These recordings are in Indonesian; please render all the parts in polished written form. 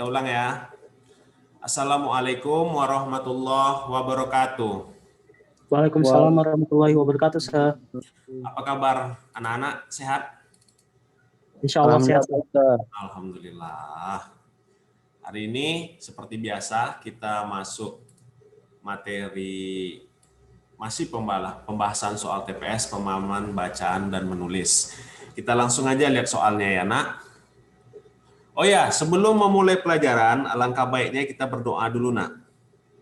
kita ulang ya. Assalamualaikum warahmatullahi wabarakatuh. Waalaikumsalam warahmatullahi wabarakatuh, Sir. Apa kabar anak-anak? Sehat? Insya Allah sehat. Alhamdulillah. Hari ini seperti biasa kita masuk materi masih pembahasan soal TPS, pemahaman bacaan dan menulis. Kita langsung aja lihat soalnya ya, Nak. Oh ya, sebelum memulai pelajaran, alangkah baiknya kita berdoa dulu, Nak.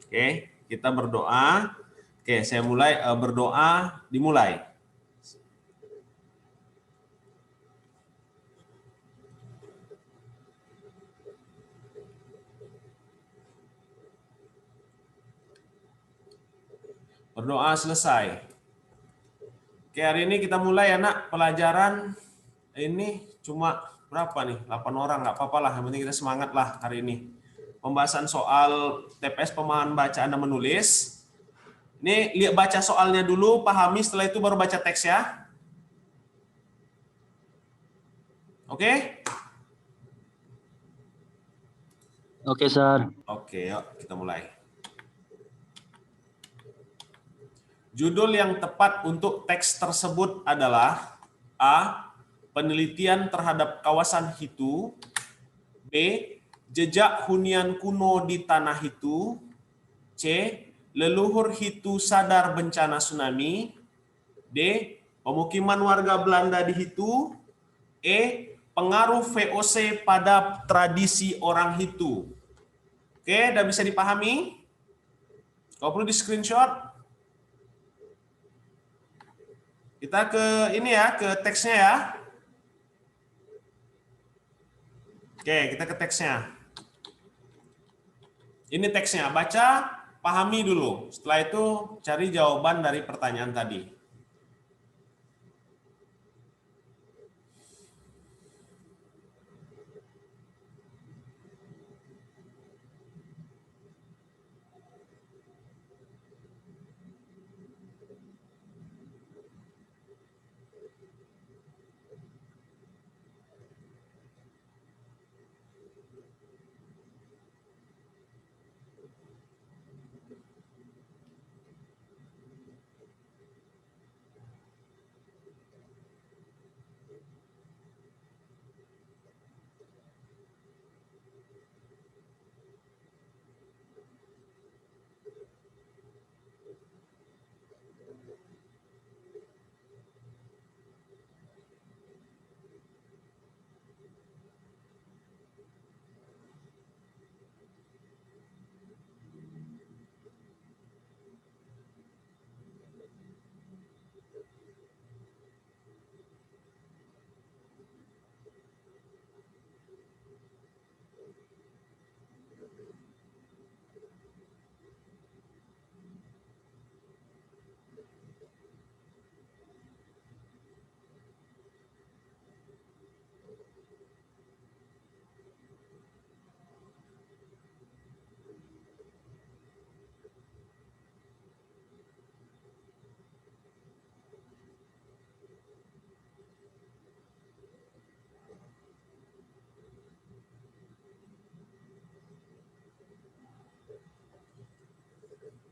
Oke, kita berdoa. Oke, saya mulai berdoa, dimulai. Berdoa selesai. Oke, hari ini kita mulai ya, Nak. Pelajaran ini cuma berapa nih? 8 orang, nggak apa-apa lah. Yang penting kita semangat lah hari ini. Pembahasan soal TPS pemahaman bacaan dan menulis. Ini lihat baca soalnya dulu, pahami, setelah itu baru baca teks ya. Oke? Oke, Sir. Oke, yuk kita mulai. Judul yang tepat untuk teks tersebut adalah A. Penelitian terhadap kawasan Hitu. B. Jejak hunian kuno di tanah Hitu. C. Leluhur Hitu sadar bencana tsunami. D. Pemukiman warga Belanda di Hitu. E. Pengaruh VOC pada tradisi orang Hitu. Oke, udah bisa dipahami? Kalau perlu di screenshot. Kita ke ini ya, ke teksnya ya. Oke, kita ke teksnya. Ini teksnya, baca, pahami dulu. Setelah itu cari jawaban dari pertanyaan tadi.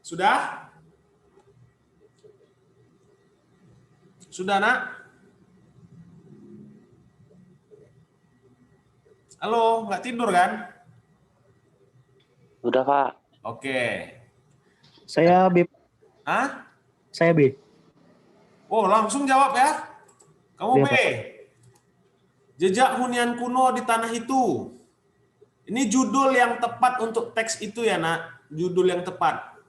Sudah? Sudah, Nak? Halo, nggak tidur kan? Udah, Pak. Oke. Saya B. Hah? Saya B. Oh, langsung jawab ya. Kamu Iya, B. Pak. Jejak hunian kuno di tanah itu. Ini judul yang tepat untuk teks itu ya, Nak. Judul yang tepat.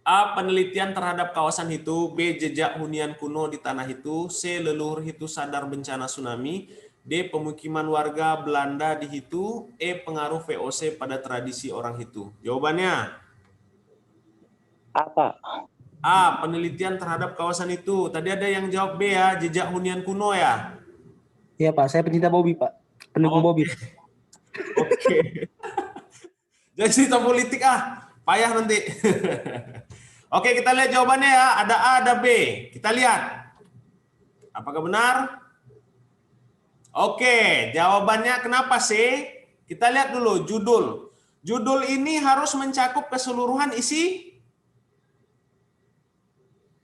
A. Penelitian terhadap kawasan Hitu. B. Jejak hunian kuno di tanah Hitu. C. Leluhur Hitu sadar bencana tsunami. D. Pemukiman warga Belanda di Hitu. E. Pengaruh VOC pada tradisi orang Hitu. Jawabannya? Apa? A. Penelitian terhadap kawasan itu. Tadi ada yang jawab B ya. Jejak hunian kuno ya. Iya, Pak. Saya pencinta Bobby, Pak. Pendukung Bobby. Oke. Jadi cerita politik payah nanti. Oke, kita lihat jawabannya ya. Ada A, ada B. Kita lihat. Apakah benar? Oke, jawabannya kenapa C? Kita lihat dulu judul. Judul ini harus mencakup keseluruhan isi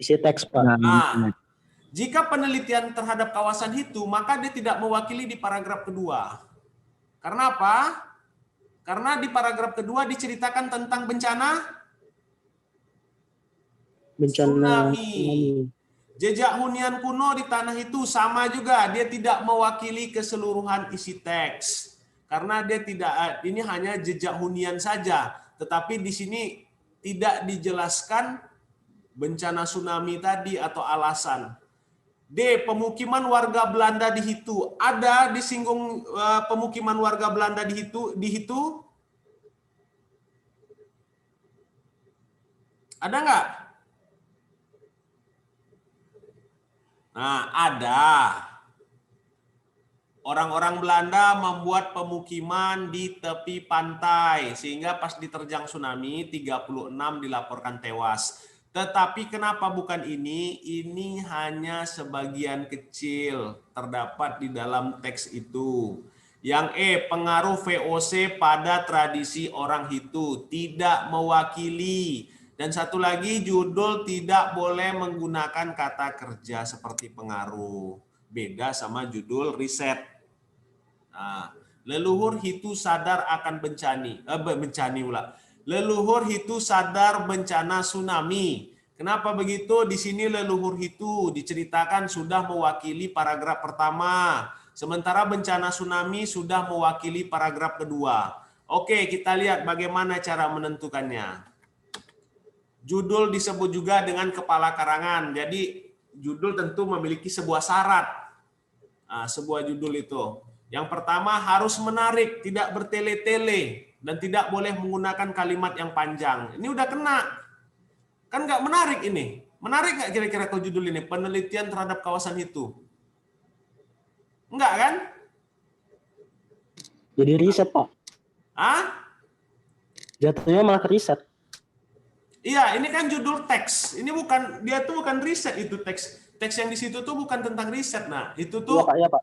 teks, Pak. Nah, jika penelitian terhadap kawasan itu, maka dia tidak mewakili di paragraf kedua. Karena apa? Karena di paragraf kedua diceritakan tentang bencana tsunami. Jejak hunian kuno di tanah itu sama juga, dia tidak mewakili keseluruhan isi teks. Karena dia tidak, ini hanya jejak hunian saja, tetapi di sini tidak dijelaskan bencana tsunami tadi atau alasan. D. Pemukiman warga Belanda di Hitu. Ada disinggung pemukiman warga Belanda di Hitu? Ada nggak? Nah, ada. Orang-orang Belanda membuat pemukiman di tepi pantai, sehingga pas diterjang tsunami, 36 dilaporkan tewas. Tetapi kenapa bukan ini? Ini hanya sebagian kecil terdapat di dalam teks itu. Yang E, pengaruh VOC pada tradisi orang Hitu, tidak mewakili. Dan satu lagi, judul tidak boleh menggunakan kata kerja seperti pengaruh. Beda sama judul riset. Nah, leluhur Hitu sadar akan bencana pula. Leluhur Hitu sadar bencana tsunami. Kenapa begitu? Di sini leluhur Hitu diceritakan sudah mewakili paragraf pertama. Sementara bencana tsunami sudah mewakili paragraf kedua. Oke, kita lihat bagaimana cara menentukannya. Judul disebut juga dengan kepala karangan. Jadi judul tentu memiliki sebuah syarat. Nah, sebuah judul itu. Yang pertama harus menarik, tidak bertele-tele, dan tidak boleh menggunakan kalimat yang panjang. Ini udah kena. Kan nggak menarik ini. Menarik nggak kira-kira kalau judul ini? Penelitian terhadap kawasan itu. Enggak kan? Jadi riset, Pak. Hah? Jatuhnya malah ke riset. Iya, ini kan judul teks. Ini bukan, dia tuh bukan riset itu teks. Teks yang di situ tuh bukan tentang riset. Nah, itu tuh Iya, Pak.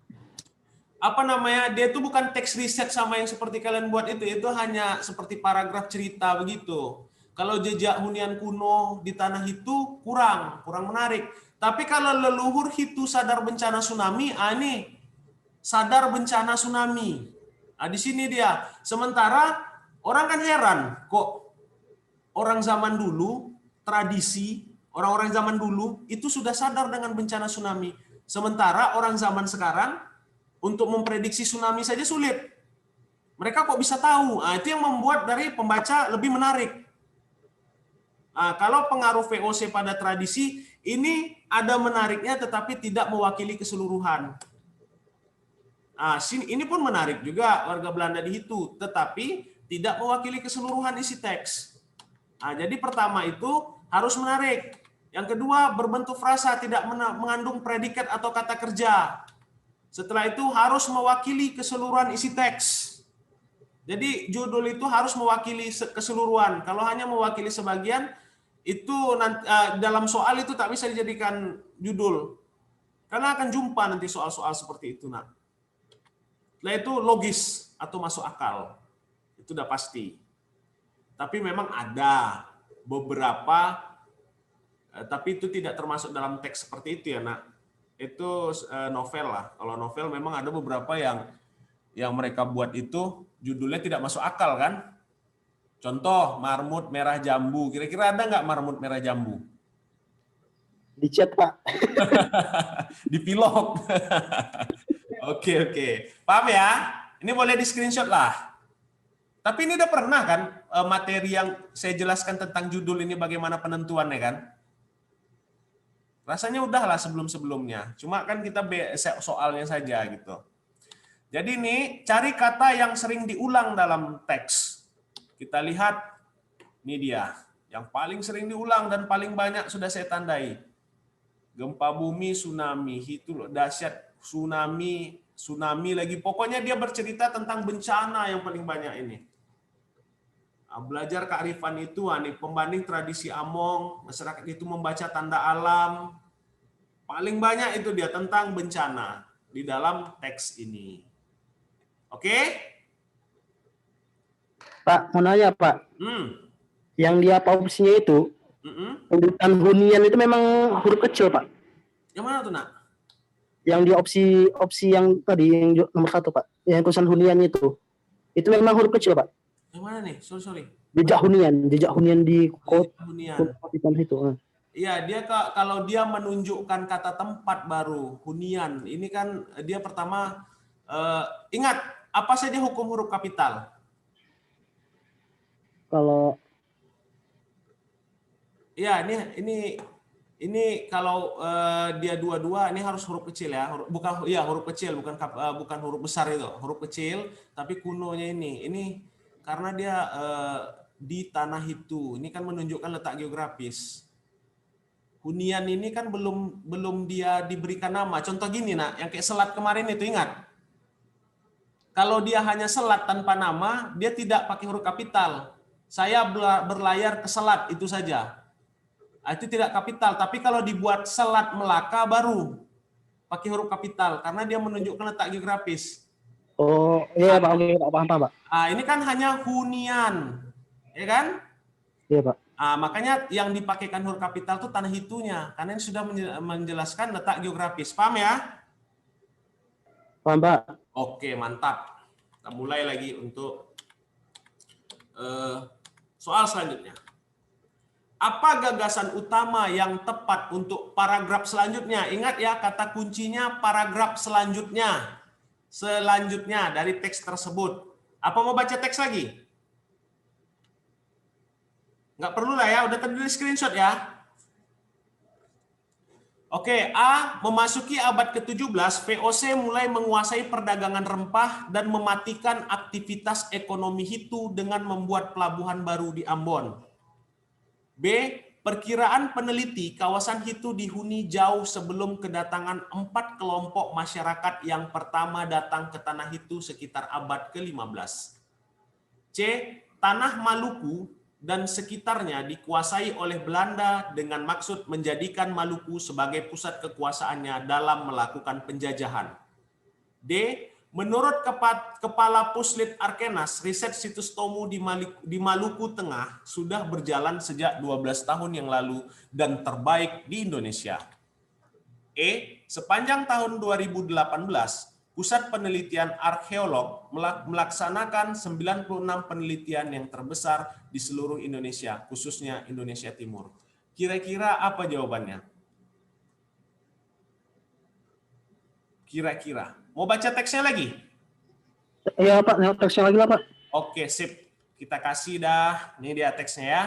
apa namanya, dia itu bukan teks riset sama yang seperti kalian buat itu hanya seperti paragraf cerita begitu. Kalau jejak hunian kuno di tanah itu kurang menarik. Tapi kalau leluhur Hitu sadar bencana tsunami, ini sadar bencana tsunami. Nah, di sini dia. Sementara orang kan heran, kok orang zaman dulu, tradisi orang-orang zaman dulu itu sudah sadar dengan bencana tsunami. Sementara orang zaman sekarang untuk memprediksi tsunami saja sulit. Mereka kok bisa tahu? Nah, itu yang membuat dari pembaca lebih menarik. Nah, kalau pengaruh VOC pada tradisi, ini ada menariknya tetapi tidak mewakili keseluruhan. Nah, ini pun menarik juga warga Belanda di Hitu, tetapi tidak mewakili keseluruhan isi teks. Nah, jadi pertama itu harus menarik. Yang kedua, berbentuk frasa, tidak mengandung predikat atau kata kerja. Setelah itu harus mewakili keseluruhan isi teks. Jadi judul itu harus mewakili keseluruhan. Kalau hanya mewakili sebagian, itu dalam soal itu tak bisa dijadikan judul. Karena akan jumpa nanti soal-soal seperti itu. Nah, setelah itu logis atau masuk akal. Itu udah pasti. Tapi memang ada beberapa, tapi itu tidak termasuk dalam teks seperti itu ya, nak. Itu novel lah. Kalau novel memang ada beberapa yang mereka buat itu judulnya tidak masuk akal kan. Contoh marmut merah jambu. Kira-kira ada nggak marmut merah jambu? Di chat, Pak. Dipilok. Oke. Paham ya? Ini boleh di screenshot lah. Tapi ini udah pernah kan materi yang saya jelaskan tentang judul ini bagaimana penentuannya kan? Rasanya udahlah sebelum-sebelumnya. Cuma kan kita soalnya saja gitu. Jadi ini cari kata yang sering diulang dalam teks. Kita lihat, ini dia. Yang paling sering diulang dan paling banyak sudah saya tandai. Gempa bumi, tsunami, itu dahsyat, tsunami lagi. Pokoknya dia bercerita tentang bencana yang paling banyak ini. Belajar kearifan itu, nih pembanding tradisi Among, masyarakat itu membaca tanda alam. Paling banyak itu dia tentang bencana di dalam teks ini. Oke? Pak, mau nanya Pak, Hmm. yang di apa opsinya itu, Mm-mm. urutan hunian itu memang huruf kecil Pak. Yang mana tuh nak? Yang di opsi yang tadi yang nomor 1 Pak, yang tulisan hunian itu memang huruf kecil Pak. Yang mana nih? Sorry. Jejak hunian di kode Jejak hunian. itu. Iya, dia kalau dia menunjukkan kata tempat baru hunian, ini kan dia pertama ingat apa saja hukum huruf kapital? Kalau Iya, ini kalau dia dua-dua ini harus huruf kecil ya. Huruf kecil bukan huruf besar itu, huruf kecil tapi kunonya ini. Ini karena dia di tanah itu. Ini kan menunjukkan letak geografis. Hunian ini kan belum dia diberikan nama. Contoh gini nak, yang kayak selat kemarin itu ingat. Kalau dia hanya selat tanpa nama, dia tidak pakai huruf kapital. Saya berlayar ke selat itu saja. Itu tidak kapital, tapi kalau dibuat Selat Melaka baru pakai huruf kapital karena dia menunjukkan letak geografis. oh iya Pak, oke Pak, paham Pak. Ini kan hanya hunian, ya kan? Iya Pak. Makanya yang dipakaikan huruf kapital itu tanah hitunya, karena ini sudah menjelaskan letak geografis. Paham ya? Paham Pak. Oke, mantap. Kita mulai lagi untuk soal selanjutnya. Apa gagasan utama yang tepat untuk paragraf selanjutnya? Ingat ya, kata kuncinya paragraf selanjutnya. Selanjutnya dari teks tersebut. Apa mau baca teks lagi? Nggak perlu lah ya, udah tadi screenshot ya. Oke, A. Memasuki abad ke-17, VOC mulai menguasai perdagangan rempah dan mematikan aktivitas ekonomi Hitu dengan membuat pelabuhan baru di Ambon. B. Perkiraan peneliti kawasan Hitu dihuni jauh sebelum kedatangan 4 kelompok masyarakat yang pertama datang ke tanah Hitu sekitar abad ke-15. C. Tanah Maluku dan sekitarnya dikuasai oleh Belanda dengan maksud menjadikan Maluku sebagai pusat kekuasaannya dalam melakukan penjajahan. D. Menurut Kepala Puslit Arkenas, riset situs Tomu di Maluku Tengah sudah berjalan sejak 12 tahun yang lalu dan terbaik di Indonesia. E. Sepanjang tahun 2018, Pusat Penelitian Arkeolog melaksanakan 96 penelitian yang terbesar di seluruh Indonesia, khususnya Indonesia Timur. Kira-kira apa jawabannya? Kira-kira. Mau baca teksnya lagi? Iya Pak, teksnya lagi lah Pak. Oke, sip. Kita kasih dah. Ini dia teksnya ya.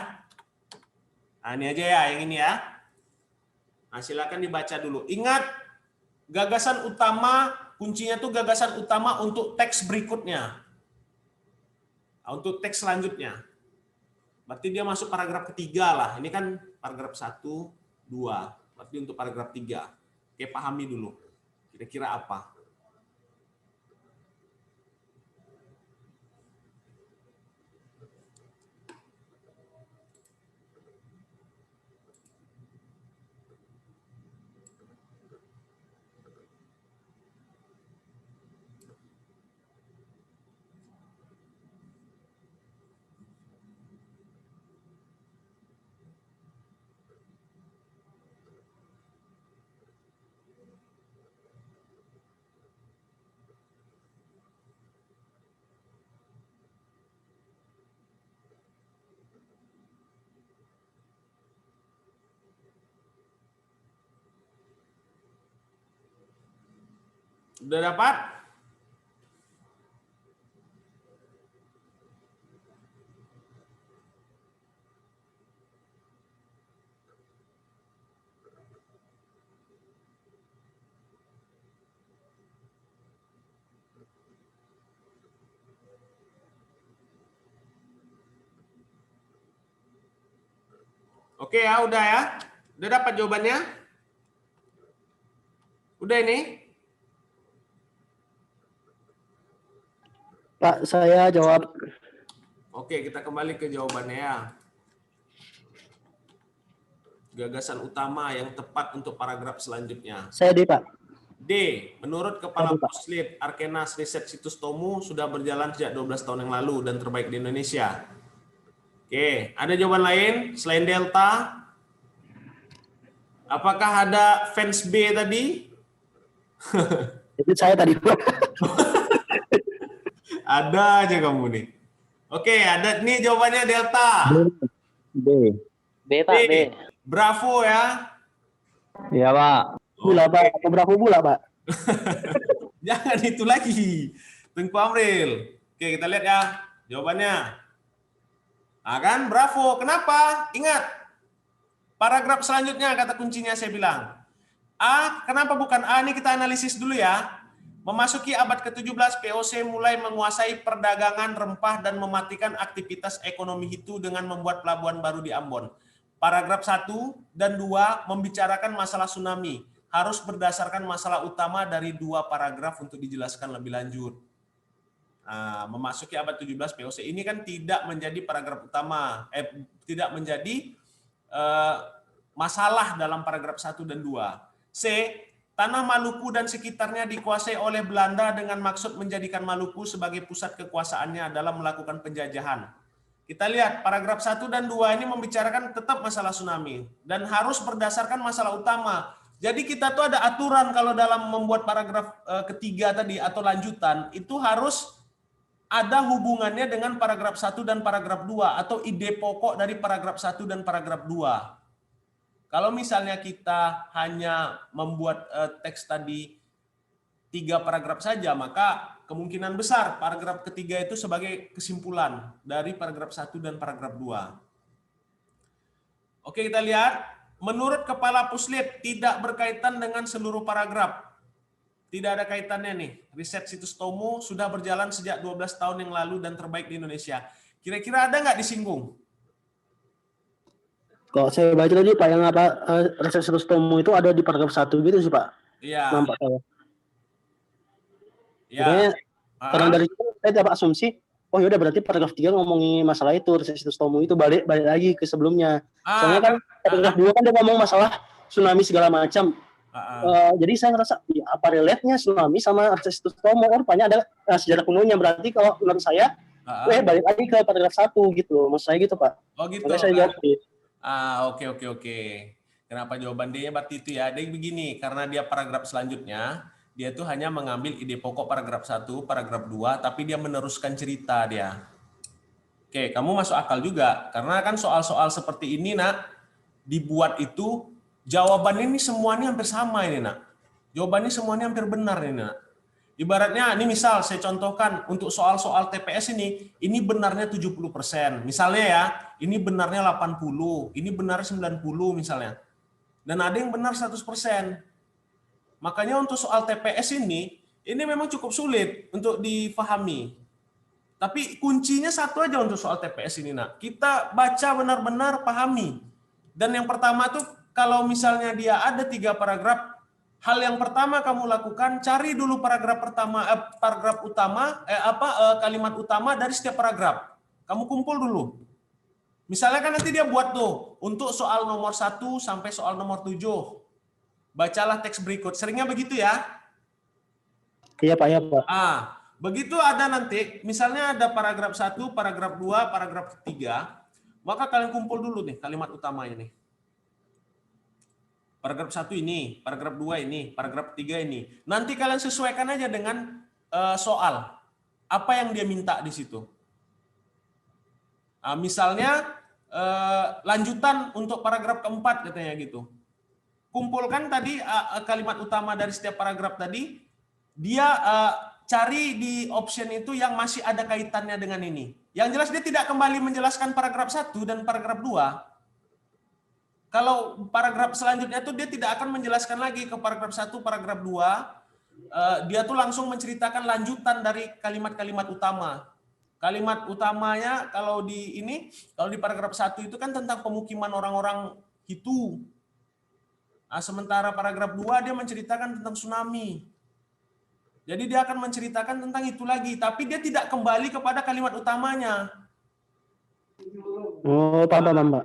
Nah, ini aja ya, yang ini ya. Nah, silakan dibaca dulu. Ingat, gagasan utama, kuncinya tuh gagasan utama untuk teks berikutnya. Nah, untuk teks selanjutnya. Berarti dia masuk paragraf ketiga lah. Ini kan paragraf 1, 2. Berarti untuk paragraf 3. Oke, pahami dulu. Kira-kira apa? Udah dapat? Oke ya, udah ya. Udah dapat jawabannya? Udah ini? Pak, saya jawab. Oke, kita kembali ke jawabannya ya. Gagasan utama yang tepat untuk paragraf selanjutnya. Saya D Pak. D. Menurut Kepala Aduh, Pak. Puslit Arkenas Riset Situs Tomu sudah berjalan sejak 12 tahun yang lalu dan terbaik di Indonesia. Oke, ada jawaban lain selain delta? Apakah ada fans B tadi? Itu saya tadi, Pak. Ada aja kamu nih. Oke, ada nih jawabannya delta. B. B, Pak, B. Bravo ya. Iya, Pak. Bula, Pak. Apa berapa bula, Pak? Jangan itu lagi. Tengku Amril. Oke, kita lihat ya jawabannya. Nah, kan bravo. Kenapa? Ingat. Paragraf selanjutnya kata kuncinya saya bilang. A, kenapa bukan A? Ini kita analisis dulu ya. Memasuki abad ke-17, VOC mulai menguasai perdagangan rempah dan mematikan aktivitas ekonomi Hitu dengan membuat pelabuhan baru di Ambon. Paragraf 1 dan 2 membicarakan masalah tsunami. Harus berdasarkan masalah utama dari 2 paragraf untuk dijelaskan lebih lanjut. Nah, memasuki abad 17 VOC ini kan tidak menjadi paragraf utama, tidak menjadi masalah dalam paragraf 1 dan 2. C. Tanah Maluku dan sekitarnya dikuasai oleh Belanda dengan maksud menjadikan Maluku sebagai pusat kekuasaannya dalam melakukan penjajahan. Kita lihat paragraf 1 dan 2 ini membicarakan tetap masalah tsunami dan harus berdasarkan masalah utama. Jadi kita tuh ada aturan kalau dalam membuat paragraf ketiga tadi atau lanjutan itu harus ada hubungannya dengan paragraf 1 dan paragraf 2 atau ide pokok dari paragraf 1 dan paragraf 2. Kalau misalnya kita hanya membuat teks tadi 3 paragraf saja, maka kemungkinan besar paragraf ketiga itu sebagai kesimpulan dari paragraf 1 dan paragraf 2. Oke, kita lihat. Menurut Kepala Puslit tidak berkaitan dengan seluruh paragraf. Tidak ada kaitannya nih. Riset Situs Tomu sudah berjalan sejak 12 tahun yang lalu dan terbaik di Indonesia. Kira-kira ada nggak disinggung? Kalau saya baca tadi, Pak, yang apa riset situs Tomu itu ada di paragraf 1 gitu sih, Pak. Iya. Nampak saya. Ya. Makanya, karena dari situ saya dapat asumsi, oh yaudah berarti paragraf 3 ngomongin masalah itu, riset situs Tomu itu balik lagi ke sebelumnya. Soalnya kan paragraf 2 kan dia ngomong masalah tsunami segala macam. Jadi saya ngerasa, ya, apa relate-nya tsunami sama riset situs Tomu? Rupanya ada sejarah kunonya. Berarti kalau menurut saya, balik lagi ke paragraf 1 gitu. Maksud saya gitu, Pak. Oh gitu. Makanya saya jawab. Oke. Kenapa jawaban D-nya berarti itu ya? Dia begini, karena dia paragraf selanjutnya, dia tuh hanya mengambil ide pokok paragraf 1, paragraf 2, tapi dia meneruskan cerita dia. Oke, kamu masuk akal juga. Karena kan soal-soal seperti ini, nak, dibuat itu, jawabannya ini semuanya hampir sama ini, nak. Jawabannya semuanya hampir benar ini, nak. Ibaratnya, ini misal saya contohkan untuk soal-soal TPS ini benarnya 70%. Misalnya ya, ini benarnya 80, ini benar 90 misalnya. Dan ada yang benar 100%. Makanya untuk soal TPS ini memang cukup sulit untuk difahami. Tapi kuncinya satu aja untuk soal TPS ini, nak. Kita baca benar-benar pahami. Dan yang pertama tuh kalau misalnya dia ada 3 paragraf, hal yang pertama kamu lakukan, cari dulu paragraf pertama, paragraf utama, kalimat utama dari setiap paragraf. Kamu kumpul dulu. Misalnya kan nanti dia buat tuh, untuk soal nomor 1 sampai soal nomor 7. Bacalah teks berikut. Seringnya begitu ya? Iya, Pak, ya, Pak. Begitu ada nanti, misalnya ada paragraf 1, paragraf 2, paragraf 3, maka kalian kumpul dulu nih kalimat utama ini. Paragraf 1 ini, paragraf 2 ini, paragraf 3 ini. Nanti kalian sesuaikan aja dengan soal. Apa yang dia minta di situ. Misalnya, lanjutan untuk paragraf keempat katanya gitu. Kumpulkan tadi kalimat utama dari setiap paragraf tadi, dia cari di option itu yang masih ada kaitannya dengan ini. Yang jelas dia tidak kembali menjelaskan paragraf 1 dan paragraf 2. Kalau paragraf selanjutnya itu dia tidak akan menjelaskan lagi ke paragraf 1, paragraf 2. Dia tuh langsung menceritakan lanjutan dari kalimat-kalimat utama. Kalimat utamanya kalau di paragraf 1 itu kan tentang pemukiman orang-orang Hitu. Sementara paragraf 2 dia menceritakan tentang tsunami. Jadi dia akan menceritakan tentang itu lagi, tapi dia tidak kembali kepada kalimat utamanya. Oh, paham, Pak.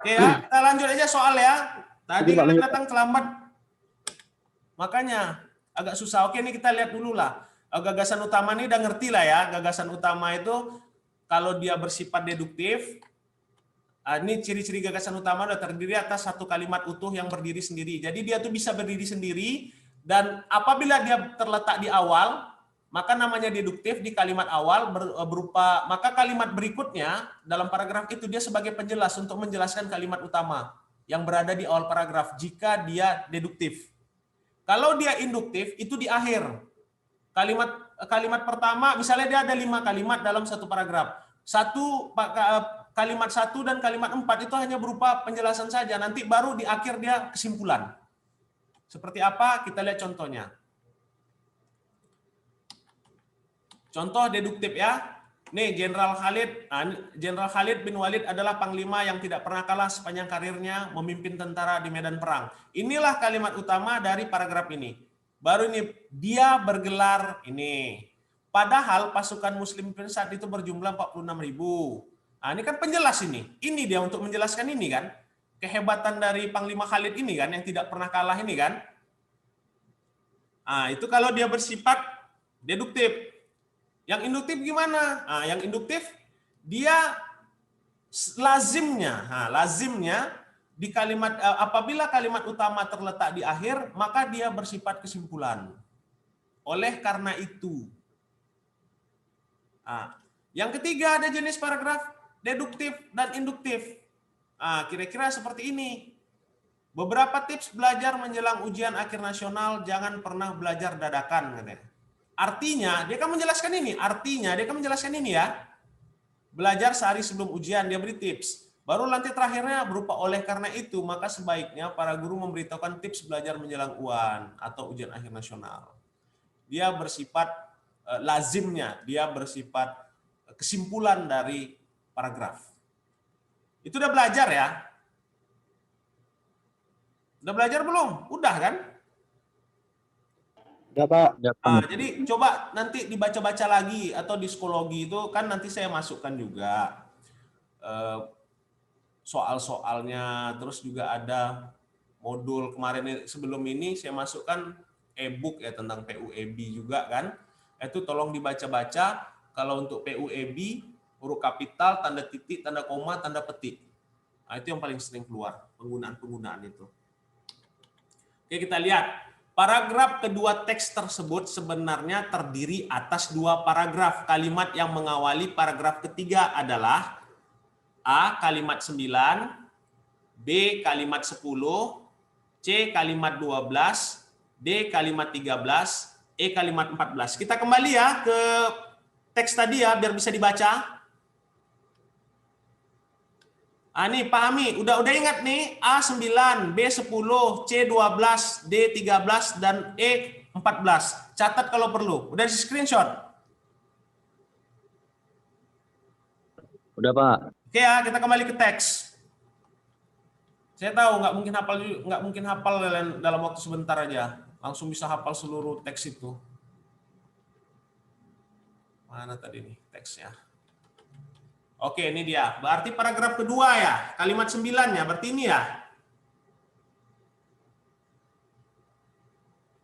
Oke ya, kita lanjut aja soal ya. Tadi kan datang terlambat. Makanya agak susah. Oke, ini kita lihat dulu lah. Gagasan utama ini udah ngerti lah ya. Gagasan utama itu kalau dia bersifat deduktif, ini ciri-ciri gagasan utama udah terdiri atas satu kalimat utuh yang berdiri sendiri. Jadi dia tuh bisa berdiri sendiri, dan apabila dia terletak di awal, maka namanya deduktif di kalimat awal berupa, maka kalimat berikutnya dalam paragraf itu dia sebagai penjelas untuk menjelaskan kalimat utama yang berada di awal paragraf jika dia deduktif. Kalau dia induktif itu di akhir. Kalimat pertama, misalnya dia ada 5 kalimat dalam satu paragraf. Kalimat 1 dan kalimat 4 itu hanya berupa penjelasan saja. Nanti baru di akhir dia kesimpulan. Seperti apa? Kita lihat contohnya. Contoh deduktif ya. Nih Jenderal Khalid bin Walid adalah panglima yang tidak pernah kalah sepanjang karirnya memimpin tentara di medan perang. Inilah kalimat utama dari paragraf ini. Baru ini dia bergelar ini. Padahal pasukan muslim saat itu berjumlah 46.000. Nah, ini kan penjelas ini. Ini dia untuk menjelaskan ini kan. Kehebatan dari Panglima Khalid ini kan yang tidak pernah kalah ini kan. Nah, itu kalau dia bersifat deduktif. Yang induktif gimana? Nah, yang induktif dia lazimnya di kalimat apabila kalimat utama terletak di akhir, maka dia bersifat kesimpulan. Oleh karena itu. Nah, yang ketiga ada jenis paragraf deduktif dan induktif. Nah, kira-kira seperti ini. Beberapa tips belajar menjelang ujian akhir nasional, jangan pernah belajar dadakan katanya. Artinya, dia akan menjelaskan ini ya. Belajar sehari sebelum ujian, dia beri tips. Baru nanti terakhirnya berupa oleh karena itu, maka sebaiknya para guru memberitahukan tips belajar menjelang UAN atau ujian akhir nasional. Dia bersifat lazimnya, dia bersifat kesimpulan dari paragraf. Itu udah belajar ya? Udah belajar belum? Udah kan? Udah, Pak. Jadi coba nanti dibaca-baca lagi atau di psikologi itu kan nanti saya masukkan juga soal-soalnya, terus juga ada modul kemarin sebelum ini saya masukkan e-book ya tentang PUEB juga kan. Itu tolong dibaca-baca. Kalau untuk PUEB, huruf kapital, tanda titik, tanda koma, tanda petik. Nah, itu yang paling sering keluar penggunaan-penggunaan itu. Oke, kita lihat. Paragraf kedua teks tersebut sebenarnya terdiri atas 2 paragraf. Kalimat yang mengawali paragraf ketiga adalah A. Kalimat 9, B. Kalimat 10, C. Kalimat 12, D. Kalimat 13, E. Kalimat 14. Kita kembali ya ke teks tadi ya, biar bisa dibaca. Nih pahami, udah ingat nih, A9, B10, C12, D13, dan E14. Catat kalau perlu. Udah di screenshot? Udah, Pak. Oke ya, kita kembali ke teks. Saya tahu nggak mungkin hafal dalam waktu sebentar aja. Langsung bisa hafal seluruh teks itu. Mana tadi nih teksnya? Oke, ini dia. Berarti paragraf kedua ya. Kalimat 9 ya, berarti ini ya.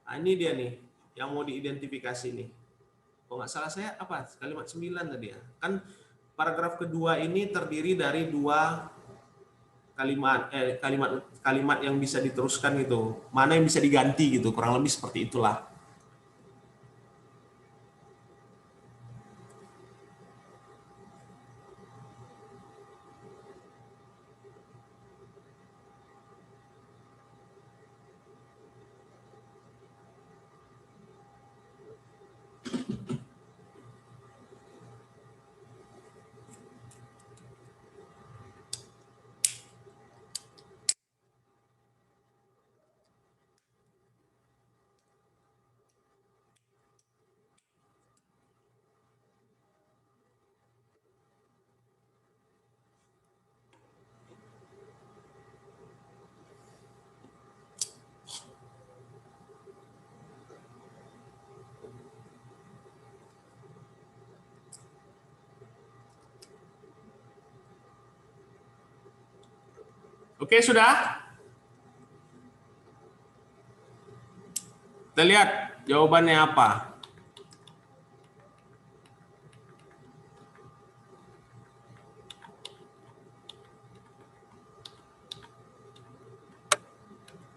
Nah, ini dia nih, yang mau diidentifikasi nih. Kalau nggak salah saya apa? Kalimat 9 tadi ya. Kan paragraf kedua ini terdiri dari 2 kalimat yang bisa diteruskan gitu. Mana yang bisa diganti gitu, kurang lebih seperti itulah. Oke, sudah? Kita lihat. Jawabannya apa?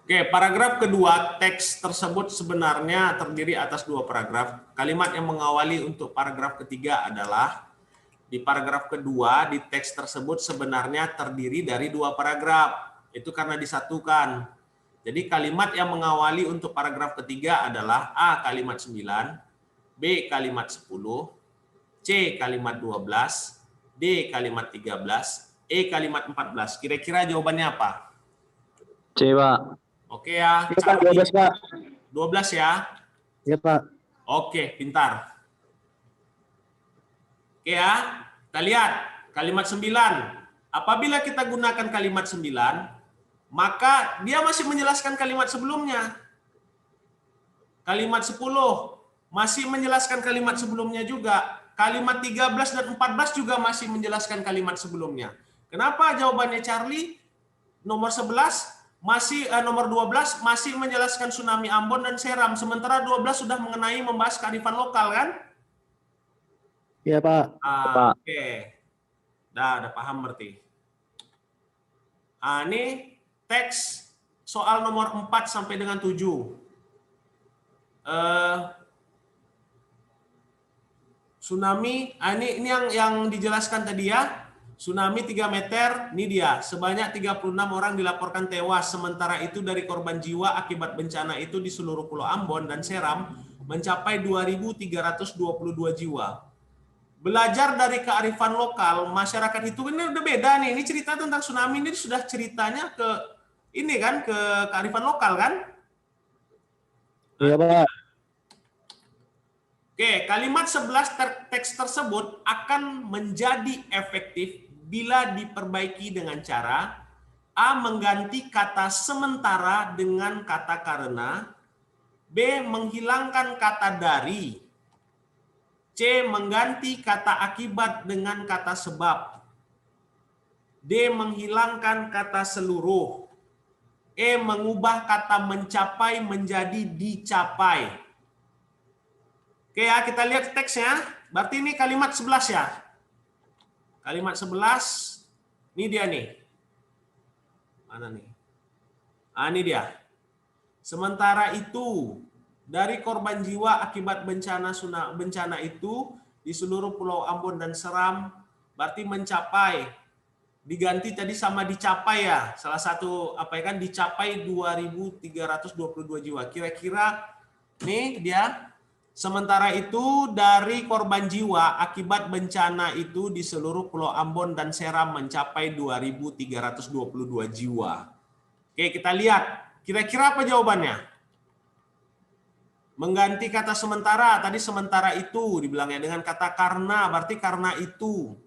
Oke, paragraf kedua, teks tersebut sebenarnya terdiri atas 2 paragraf. Kalimat yang mengawali untuk paragraf ketiga adalah, di paragraf kedua, di teks tersebut sebenarnya terdiri dari 2 paragraf. Itu karena disatukan. Jadi kalimat yang mengawali untuk paragraf ketiga adalah A kalimat 9, B kalimat 10, C kalimat 12, D kalimat 13, E kalimat 14. Kira-kira jawabannya apa? C, Pak. Oke ya, Iya Pak, 12 Pak. 12 ya. Iya Pak. Oke, pintar. Oke ya, kita lihat kalimat 9. Apabila kita gunakan kalimat 9, maka dia masih menjelaskan kalimat sebelumnya. Kalimat 10 masih menjelaskan kalimat sebelumnya juga. Kalimat 13 dan 14 juga masih menjelaskan kalimat sebelumnya. Kenapa jawabannya Charlie? Nomor 11 masih nomor 12 masih menjelaskan tsunami Ambon dan Seram, sementara 12 sudah mengenai membahas kearifan lokal kan? Iya Pak. Pak. Oke. Udah paham berarti. Ini teks soal nomor 4 sampai dengan 7. Tsunami, ini yang dijelaskan tadi ya. Tsunami 3 meter, ini dia. Sebanyak 36 orang dilaporkan tewas. Sementara itu dari korban jiwa akibat bencana itu di seluruh Pulau Ambon dan Seram mencapai 2.322 jiwa. Belajar dari kearifan lokal, masyarakat itu ini udah beda nih. Ini cerita tentang tsunami ini sudah ceritanya ke ini kan, ke kearifan lokal kan? Iya Pak. Oke, kalimat 11 teks tersebut akan menjadi efektif bila diperbaiki dengan cara A. Mengganti kata sementara dengan kata karena, B. Menghilangkan kata dari, C. Mengganti kata akibat dengan kata sebab, D. Menghilangkan kata seluruh, E. Mengubah kata mencapai menjadi dicapai. Oke ya, kita lihat teksnya. Berarti ini kalimat 11 ya. Kalimat 11, ini dia nih. Mana nih? Ini dia. Sementara itu, dari korban jiwa akibat bencana itu di seluruh Pulau Ambon dan Seram, berarti mencapai, diganti tadi sama dicapai ya. Salah satu apa ya kan, dicapai 2.322 jiwa. Kira-kira nih dia. Sementara itu dari korban jiwa akibat bencana itu di seluruh Pulau Ambon dan Seram mencapai 2.322 jiwa. Oke, kita lihat. Kira-kira apa jawabannya? Mengganti kata sementara, tadi sementara itu dibilangnya dengan kata karena, berarti karena itu.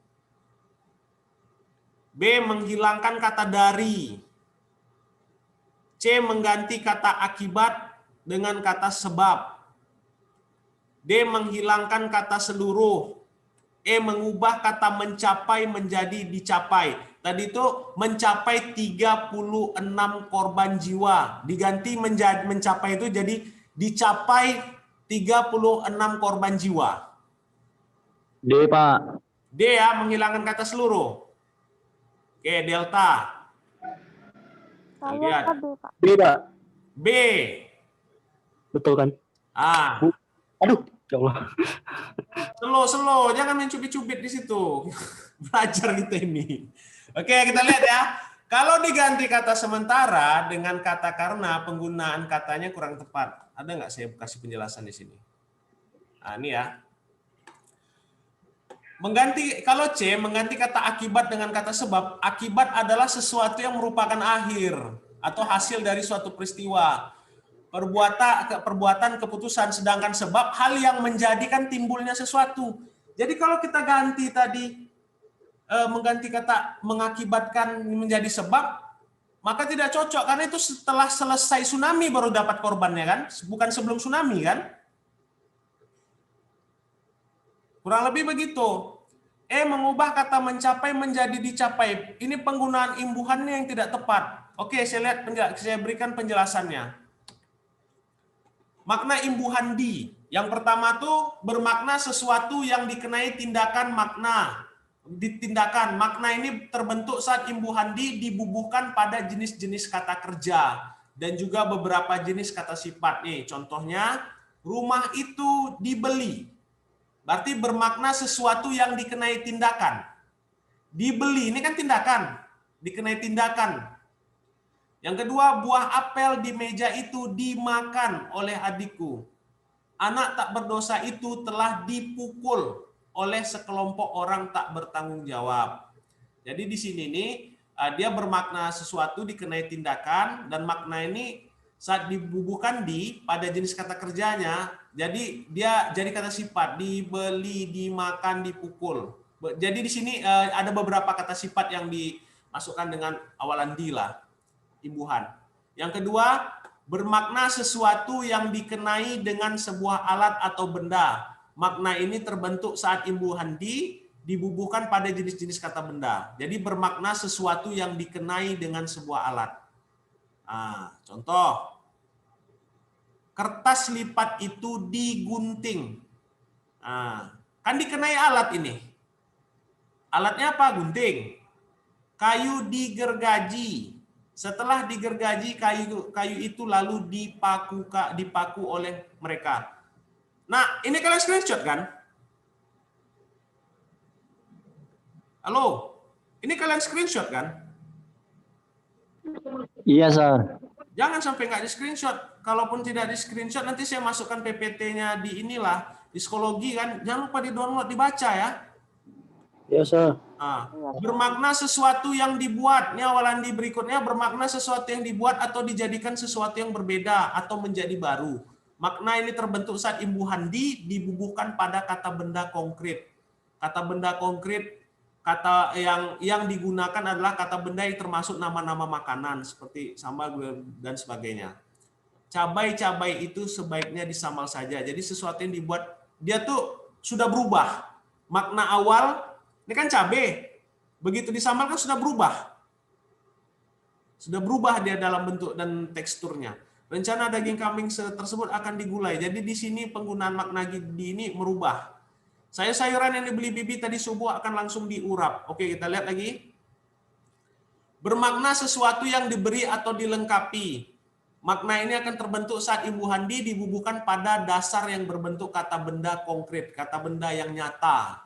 B. Menghilangkan kata dari. C. Mengganti kata akibat dengan kata sebab. D. Menghilangkan kata seluruh. E. Mengubah kata mencapai menjadi dicapai. Tadi itu mencapai 36 korban jiwa. Diganti menjadi mencapai itu jadi dicapai 36 korban jiwa. D, Pak. D ya, menghilangkan kata seluruh. Oke, delta. Lihat. B Pak. B. Betul kan? Aduh, ya Allah. Slow, jangan main cubit-cubit di situ. Belajar kita ini. Oke, kita lihat ya. Kalau diganti kata sementara dengan kata karena, penggunaan katanya kurang tepat. Ada nggak saya kasih penjelasan di sini? Ini ya. Kalau C, mengganti kata akibat dengan kata sebab. Akibat adalah sesuatu yang merupakan akhir atau hasil dari suatu peristiwa. Perbuatan, keputusan, sedangkan sebab hal yang menjadikan timbulnya sesuatu. Jadi kalau kita ganti tadi mengganti kata mengakibatkan menjadi sebab, maka tidak cocok karena itu setelah selesai tsunami baru dapat korbannya kan, bukan sebelum tsunami kan? Kurang lebih begitu. Mengubah kata mencapai menjadi dicapai. Ini penggunaan imbuhannya yang tidak tepat. Oke, saya berikan penjelasannya. Makna imbuhan di. Yang pertama tuh bermakna sesuatu yang dikenai tindakan makna. Ditindakan. Makna ini terbentuk saat imbuhan di dibubuhkan pada jenis-jenis kata kerja dan juga beberapa jenis kata sifat. Nih, contohnya rumah itu dibeli. Berarti bermakna sesuatu yang dikenai tindakan. Dibeli, ini kan tindakan. Dikenai tindakan. Yang kedua, buah apel di meja itu dimakan oleh adikku. Anak tak berdosa itu telah dipukul oleh sekelompok orang tak bertanggung jawab. Jadi di sini nih, dia bermakna sesuatu dikenai tindakan, dan makna ini saat dibubuhkan di pada jenis kata kerjanya, jadi dia jadi kata sifat, dibeli, dimakan, dipukul. Jadi di sini ada beberapa kata sifat yang dimasukkan dengan awalan di lah. Imbuhan. Yang kedua, bermakna sesuatu yang dikenai dengan sebuah alat atau benda. Makna ini terbentuk saat imbuhan di dibubuhkan pada jenis-jenis kata benda. Jadi bermakna sesuatu yang dikenai dengan sebuah alat. Nah, contoh, kertas lipat itu digunting. Nah, kan dikenai alat ini. Alatnya apa? Gunting. Kayu digergaji. Setelah digergaji, kayu itu lalu dipaku oleh mereka. Nah, ini kalian screenshot kan? Halo? Ini kalian screenshot kan? Iya, Sar. Jangan sampai nggak di screenshot. Kalaupun tidak di screenshot, nanti saya masukkan PPT-nya di inilah, di psikologi kan. Jangan lupa di-download, dibaca ya. Ya, Sir. Nah, bermakna sesuatu yang dibuat. Ini awalan di berikutnya, bermakna sesuatu yang dibuat atau dijadikan sesuatu yang berbeda atau menjadi baru. Makna ini terbentuk saat imbuhan di dibubuhkan pada kata benda konkret. Kata benda konkret, kata yang digunakan adalah kata benda yang termasuk nama-nama makanan seperti sambal dan sebagainya. Cabai-cabai itu sebaiknya disamal saja. Jadi sesuatu yang dibuat, dia tuh sudah berubah. Makna awal, ini kan cabai, begitu disamal kan sudah berubah. Sudah berubah dia dalam bentuk dan teksturnya. Rencana daging kambing tersebut akan digulai. Jadi di sini penggunaan makna di ini merubah. Sayur-sayuran yang dibeli Bibi tadi subuh akan langsung diurap. Oke, kita lihat lagi. Bermakna sesuatu yang diberi atau dilengkapi. Makna ini akan terbentuk saat imbuhan di dibubuhkan pada dasar yang berbentuk kata benda konkret, kata benda yang nyata.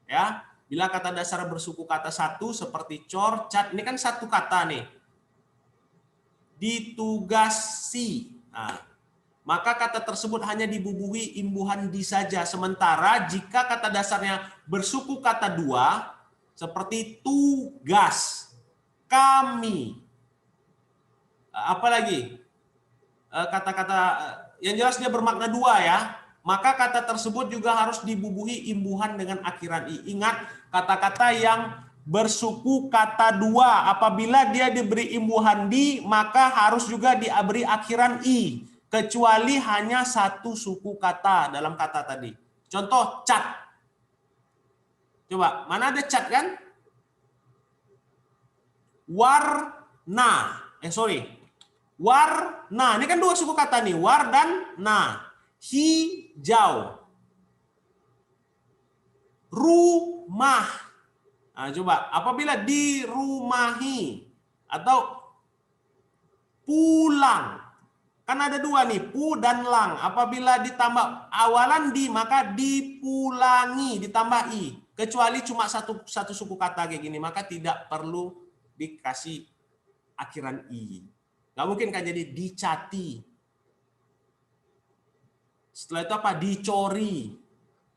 Ya, bila kata dasar bersuku kata satu seperti cor, cat, ini kan satu kata nih. Ditugasi. Nah, maka kata tersebut hanya dibubuhi imbuhan di saja. Sementara jika kata dasarnya bersuku kata dua seperti tugas, kami, apalagi kata-kata yang jelas dia bermakna dua ya. Maka kata tersebut juga harus dibubuhi imbuhan dengan akhiran i. Ingat, kata-kata yang bersuku kata dua, apabila dia diberi imbuhan di, maka harus juga diberi akhiran i. Kecuali hanya satu suku kata dalam kata tadi. Contoh, cat. Coba, mana ada cat kan? Warna. Warna. Ini kan dua suku kata nih, war dan na. Hijau. Rumah. Nah, coba, apabila dirumahi atau pulang. Kan ada dua nih, pu dan lang. Apabila ditambah awalan di, maka dipulangi, ditambah i. Kecuali cuma satu suku kata kayak gini, maka tidak perlu dikasih akhiran i. Nggak mungkin kan jadi dicati. Setelah itu apa? Dicori.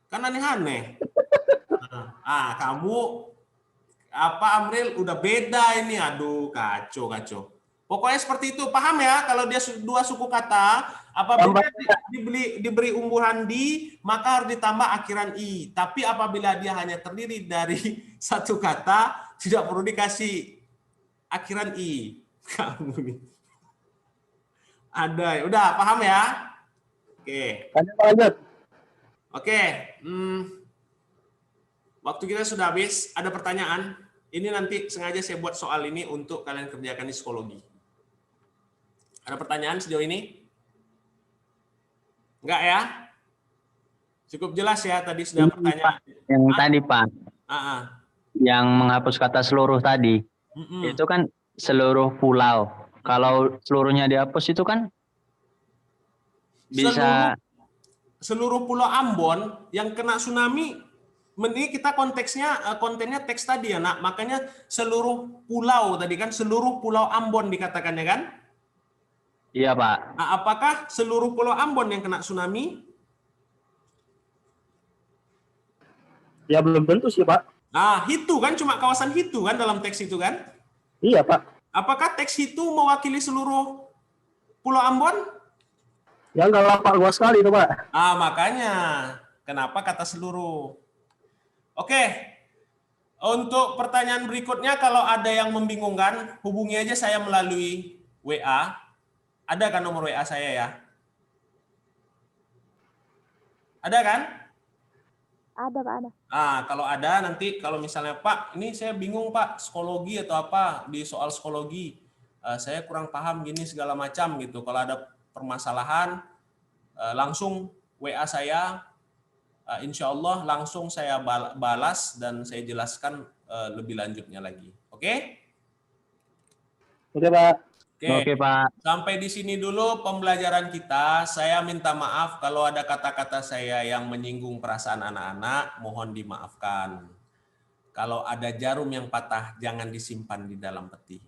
Kan aneh-aneh. Nah, kamu apa Amril udah beda ini. Aduh, kacau. Pokoknya seperti itu. Paham ya? Kalau dia dua suku kata, apabila diberi umbuhan di, maka harus ditambah akhiran i. Tapi apabila dia hanya terdiri dari satu kata, tidak perlu dikasih akhiran i. Kamu nih. Ada. Udah, paham ya? Oke. Lanjut. Oke. Waktu kita sudah habis. Ada pertanyaan? Ini nanti sengaja saya buat soal ini untuk kalian kerjakan di psikologi. Ada pertanyaan sejauh ini? Enggak ya? Cukup jelas ya tadi sudah pertanyaan. Yang tadi Pak, yang menghapus kata seluruh tadi, itu kan seluruh pulau. Kalau seluruhnya dihapus itu kan bisa Seluruh Pulau Ambon yang kena tsunami, ini kita kontennya teks tadi ya nak, makanya seluruh pulau tadi kan, seluruh Pulau Ambon dikatakannya kan? Iya Pak. Nah, apakah seluruh Pulau Ambon yang kena tsunami? Ya belum tentu sih Pak. Nah, Hitu kan cuma kawasan Hitu kan dalam teks itu kan? Iya Pak. Apakah teks Hitu mewakili seluruh Pulau Ambon? Ya nggak lapak luas sekali itu Pak. Ah, makanya kenapa kata seluruh? Oke. Untuk pertanyaan berikutnya, kalau ada yang membingungkan, hubungi aja saya melalui WA. Ada kan nomor WA saya ya? Ada kan? Ada, Pak, ada. Kalau ada nanti kalau misalnya Pak, ini saya bingung Pak, psikologi atau apa di soal psikologi, saya kurang paham gini segala macam gitu. Kalau ada permasalahan, langsung WA saya, insya Allah langsung saya balas dan saya jelaskan lebih lanjutnya lagi. Oke? Oke Pak. Oke Pak. Sampai di sini dulu pembelajaran kita. Saya minta maaf kalau ada kata-kata saya yang menyinggung perasaan anak-anak, mohon dimaafkan. Kalau ada jarum yang patah, jangan disimpan di dalam peti.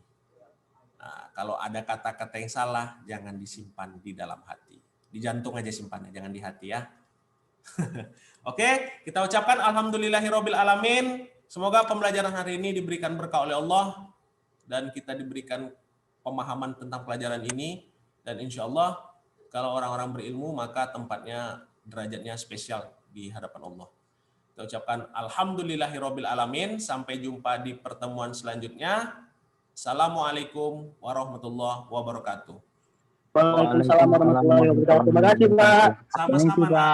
Nah, kalau ada kata-kata yang salah, jangan disimpan di dalam hati. Di jantung aja simpannya, jangan di hati ya. Oke, kita ucapkan alhamdulillahirabbil alamin. Semoga pembelajaran hari ini diberikan berkah oleh Allah dan kita diberikan pemahaman tentang pelajaran ini, dan insya Allah kalau orang-orang berilmu maka tempatnya derajatnya spesial di hadapan Allah. Kita ucapkan alhamdulillahirabbil alamin. Sampai jumpa di pertemuan selanjutnya. Assalamualaikum warahmatullahi wabarakatuh. Waalaikumsalam warahmatullahi wabarakatuh. Terima kasih Pak. Sama-sama.